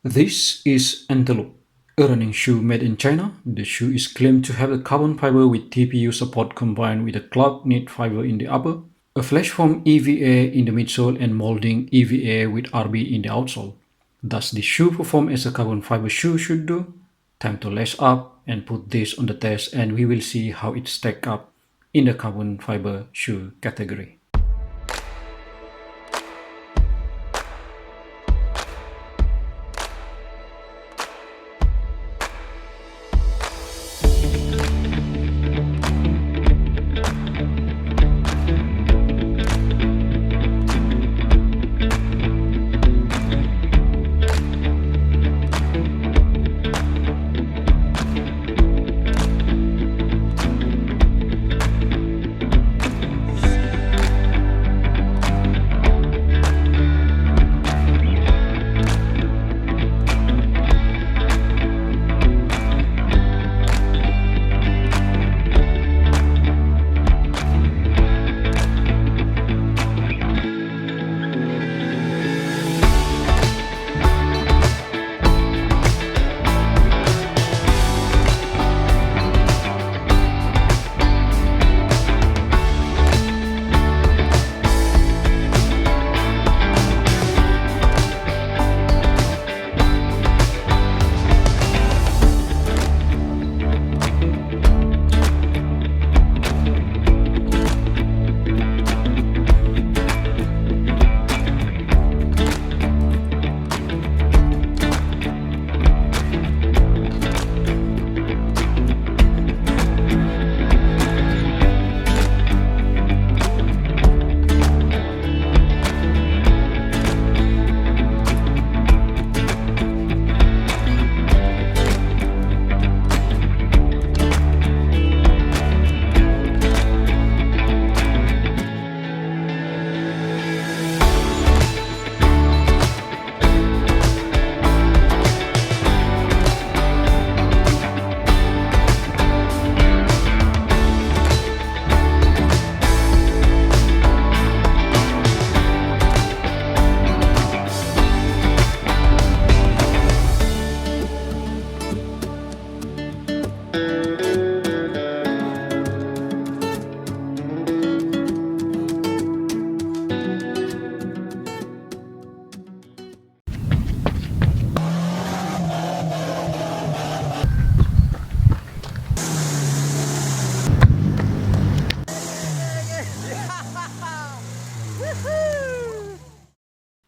This is Antelope, a running shoe made in China. The shoe is claimed to have a carbon fiber with TPU support combined with a cloud knit fiber in the upper, a flash foam EVA in the midsole and molding EVA with RB in the outsole. Does the shoe perform as a carbon fiber shoe should do? Time to lace up and put this on the test, and we will see how it stacks up in the carbon fiber shoe category.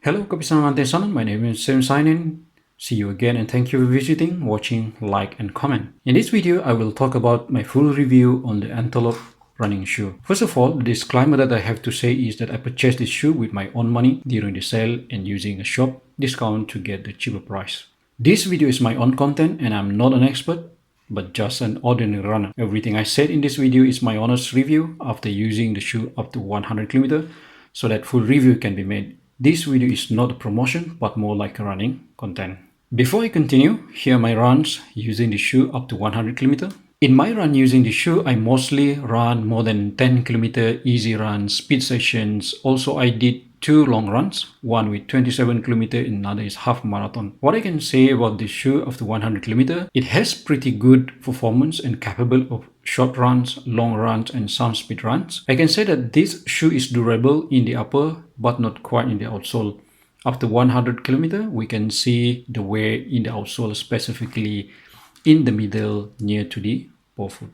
Hello, kapisan Ante, my name is Sam Signing. See you again and thank you for visiting, watching, like and comment. In this video, I will talk about my full review on the Antelope running shoe. First of all, the disclaimer that I have to say is that I purchased this shoe with my own money during the sale and using a shop discount to get the cheaper price. This video is my own content and I'm not an expert, but just an ordinary runner. Everything I said in this video is my honest review after using the shoe up to 100 km, so that full review can be made. This video is not a promotion, but more like a running content. Before I continue, here are my runs using the shoe up to 100 km. In my run using the shoe, I mostly run more than 10 km easy runs, speed sessions. Also, I did 2 long runs, one with 27 km and another is half marathon. What I can say about this shoe after 100 km, it has pretty good performance and capable of short runs, long runs and some speed runs. I can say that this shoe is durable in the upper but not quite in the outsole. After 100 km, we can see the wear in the outsole, specifically in the middle near to the forefoot.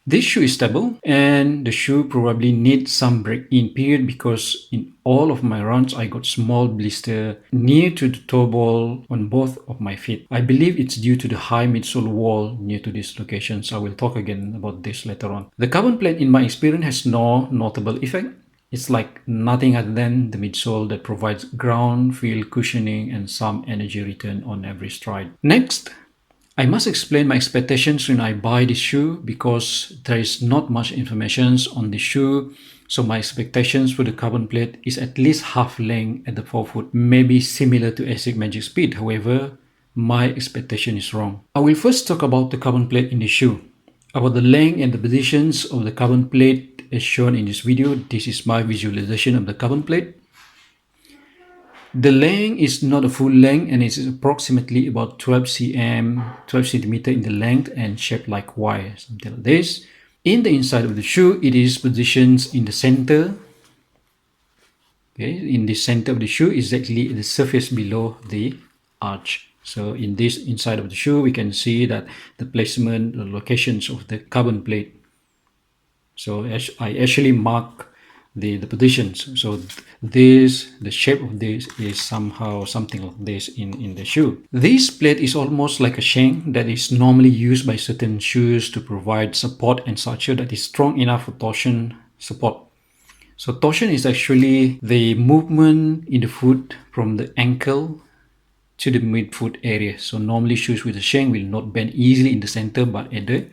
This shoe is stable and the shoe probably needs some break-in period because in all of my runs I got small blister near to the toe ball on both of my feet. I believe it's due to the high midsole wall near to these locations. I will talk again about this later on. The carbon plate in my experience has no notable effect. It's like nothing other than the midsole that provides ground feel, cushioning and some energy return on every stride. Next, I must explain my expectations when I buy this shoe because there is not much information on the shoe. So my expectations for the carbon plate is at least half length at the forefoot, maybe similar to Asics Magic Speed. However, my expectation is wrong. I will first talk about the carbon plate in the shoe. About the length and the positions of the carbon plate as shown in this video, this is my visualization of the carbon plate. The length is not a full length, and it's approximately about 12 cm, 12 centimeter in the length and shaped like Y, something like this. In the inside of the shoe, it is positioned in the center. Okay, in the center of the shoe, exactly the surface below the arch. So in this inside of the shoe, we can see that the placement, the locations of the carbon plate. So I actually mark the positions. So this, the shape of this is somehow something like this in the shoe. This plate is almost like a shank that is normally used by certain shoes to provide support and structure that is strong enough for torsion support. So torsion is actually the movement in the foot from the ankle to the midfoot area. So normally shoes with a shank will not bend easily in the center but at the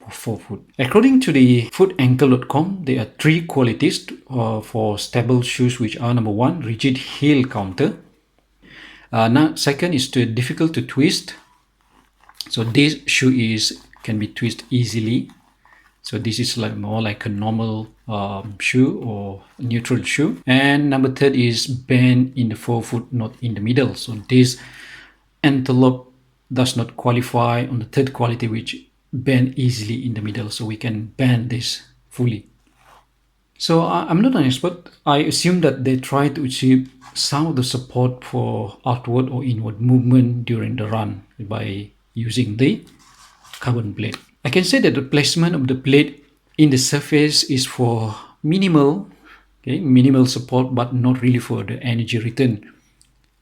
forefoot. According to the footankle.com, there are three qualities for stable shoes, which are: number one, rigid heel counter. Now, second is difficult to twist. So this shoe can be twisted easily. So this is like more like a normal shoe or neutral shoe. And number third is bend in the forefoot, not in the middle. So this Antelope does not qualify on the third quality, which bend easily in the middle. So we can bend this fully. So I'm not an expert. I assume that they try to achieve some of the support for outward or inward movement during the run by using the carbon plate. I can say that the placement of the plate in the surface is for minimal support, but not really for the energy return.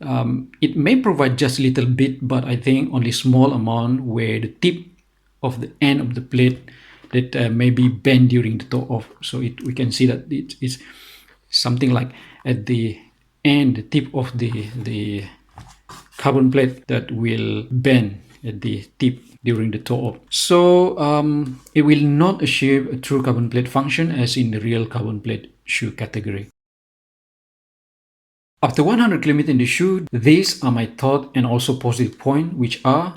It may provide just a little bit, but I think only small amount where the tip of the end of the plate that may be bent during the toe off. So we can see that it's something like at the end, the tip of the carbon plate that will bend at the tip during the toe off. So it will not achieve a true carbon plate function as in the real carbon plate shoe category. After 100 km in the shoe, these are my thought and also positive point, which are: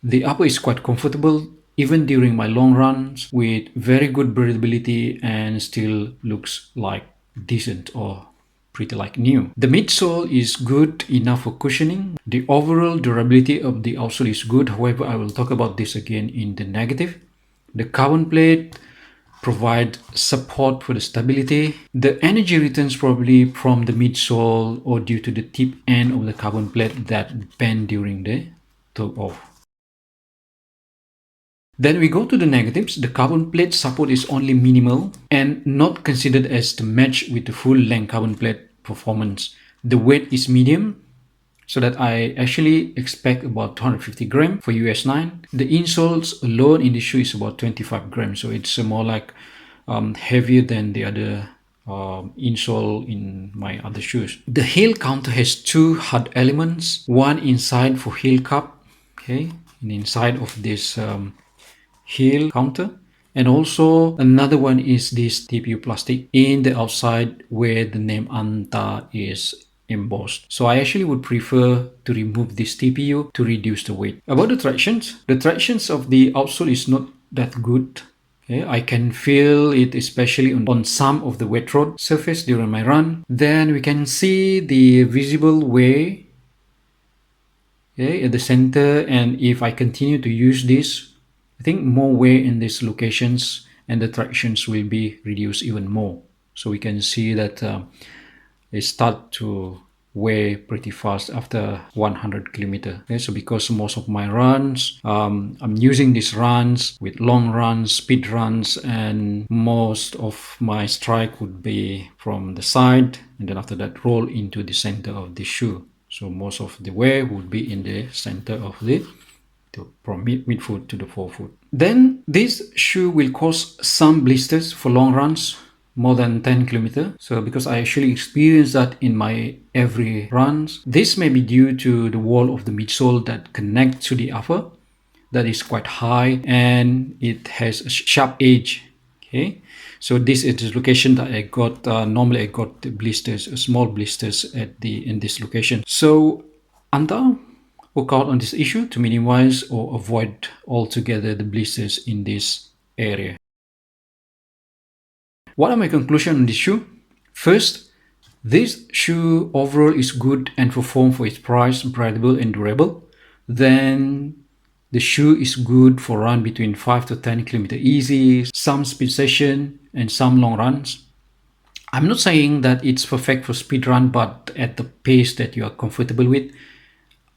the upper is quite comfortable even during my long runs with very good breathability and still looks like decent or pretty like new. The midsole is good enough for cushioning. The overall durability of the outsole is good. However, I will talk about this again in the negative. The carbon plate provide support for the stability. The energy returns probably from the midsole or due to the tip end of the carbon plate that bend during the toe off. Then we go to the negatives. The carbon plate support is only minimal and not considered as the match with the full length carbon plate performance. The weight is medium, so that I actually expect about 250 grams for US 9. The insoles alone in the shoe is about 25 grams, so it's more like heavier than the other insole in my other shoes. The heel counter has two hard elements, one inside for heel cup, okay, and inside of this heel counter, and also another one is this TPU plastic in the outside where the name Anta is embossed. So I actually would prefer to remove this TPU to reduce the weight. About the tractions of the outsole is not that good. Okay, I can feel it especially on some of the wet road surface during my run. Then we can see the visible wear, okay, at the center, and if I continue to use this, I think more wear in these locations and the tractions will be reduced even more. So we can see that it start to wear pretty fast after 100 kilometer. Okay, so because most of my runs, I'm using these runs with long runs, speed runs, and most of my strike would be from the side and then after that roll into the center of the shoe. So most of the wear would be in the center of the from midfoot to the forefoot. Then this shoe will cause some blisters for long runs, more than 10 kilometers. So because I actually experienced that in my every runs, this may be due to the wall of the midsole that connects to the upper, that is quite high and it has a sharp edge. Okay, so this is the location that I got. Normally I got the blisters, small blisters in this location. So Anta work out on this issue to minimize or avoid altogether the blisters in this area. What are my conclusions on this shoe? First, This shoe overall is good and perform for its price, breathable and durable. Then the shoe is good for run between 5 to 10 km easy, some speed session and some long runs. I'm not saying that it's perfect for speed run, but at the pace that you are comfortable with.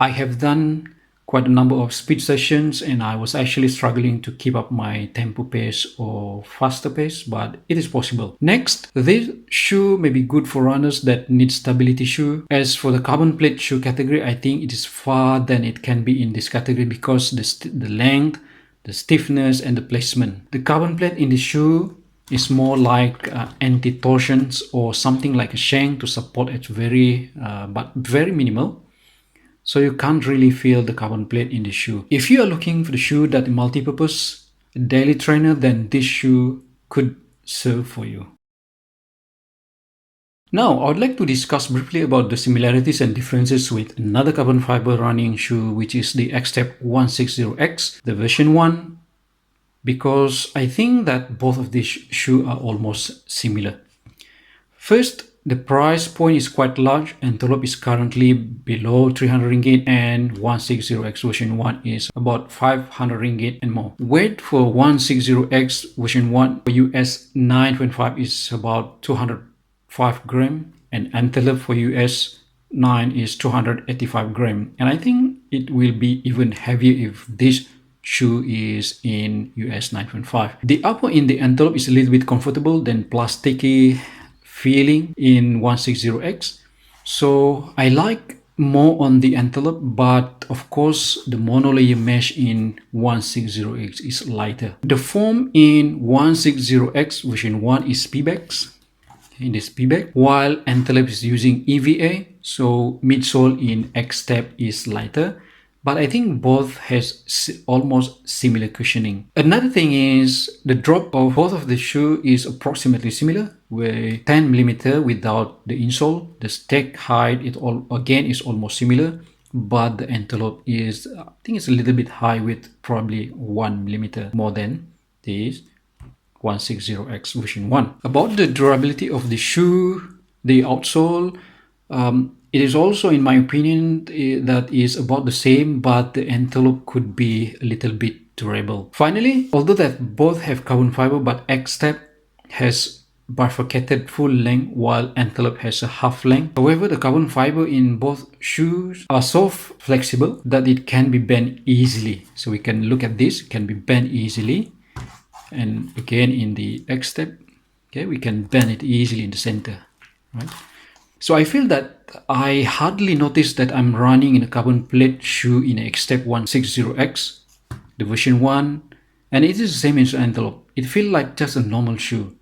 I have done quite a number of speed sessions and I was actually struggling to keep up my tempo pace or faster pace, but it is possible. Next, this shoe may be good for runners that need stability shoe. As for the carbon plate shoe category, I think it is far than it can be in this category because the length, the stiffness and the placement. The carbon plate in the shoe is more like anti-torsions or something like a shank to support it but very minimal. So you can't really feel the carbon plate in the shoe. If you are looking for the shoe that is multi-purpose, daily trainer, then this shoe could serve for you. Now, I would like to discuss briefly about the similarities and differences with another carbon fiber running shoe, which is the XTEP 160x, the version 1, because I think that both of these shoes are almost similar. First, the price point is quite large. Antelope is currently below 300 ringgit and 160x version 1 is about 500 ringgit and more. Weight for 160x version 1 for US 9.5 is about 205 gram and Antelope for US 9 is 285 gram. And I think it will be even heavier if this shoe is in US 9.5. The upper in the Antelope is a little bit comfortable than plasticky feeling in 160x, so I like more on the Antelope, but of course the monolayer mesh in 160x is lighter. The foam in 160x version 1 is Pebax, in this Pebax, while Antelope is using EVA, so midsole in XTEP is lighter, but I think both has almost similar cushioning. Another thing is the drop of both of the shoe is approximately similar, with 10 millimeter without the insole. The stack height again is almost similar, but the Antelope is, I think it's a little bit high with probably 1 millimeter more than this 160x version 1. About the durability of the shoe, the outsole, it is also, in my opinion, that is about the same, but the Antelope could be a little bit durable. Finally, although that both have carbon fiber, but XTEP has bifurcated full length while Antelope has a half length. However, the carbon fiber in both shoes are so flexible that it can be bent easily. So we can look at this, it can be bent easily. And again, in the XTEP, okay, we can bend it easily in the center, right? So I feel that I hardly noticed that I'm running in a carbon plate shoe in a XTEP 160x, the version 1, and it is the same as Antelope. It feels like just a normal shoe.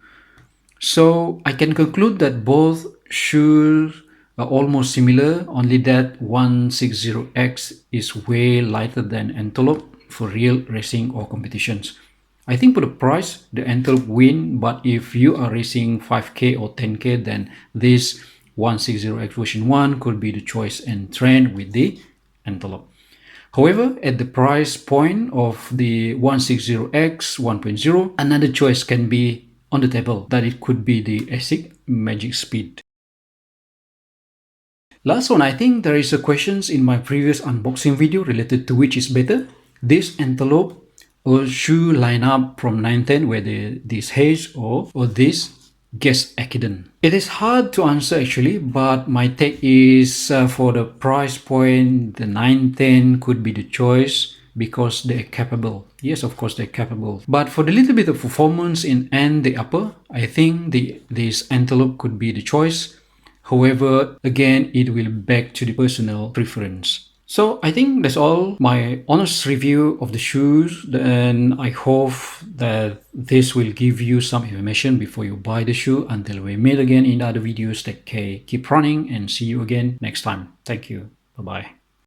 So I can conclude that both shoes are almost similar, only that 160x is way lighter than Antelope for real racing or competitions. I think for the price, the Antelope win, but if you are racing 5k or 10k, then this 160x version 1 could be the choice and trend with the Antelope. However, at the price point of the 160x 1.0, another choice can be on the table, that it could be the Asics Magic Speed. Last one, I think there is a questions in my previous unboxing video related to which is better, this Antelope or shoe lineup from 910 where this Haze or this Guess Accident. It is hard to answer actually, but my take is for the price point, the 910 could be the choice because they're capable. Yes, of course they're capable. But for the little bit of performance in and the upper, I think this Antelope could be the choice. However, again, it will back to the personal preference. So I think that's all my honest review of the shoes, and I hope that this will give you some information before you buy the shoe. Until we meet again in other videos, take care, keep running, and see you again next time. Thank you. Bye-bye.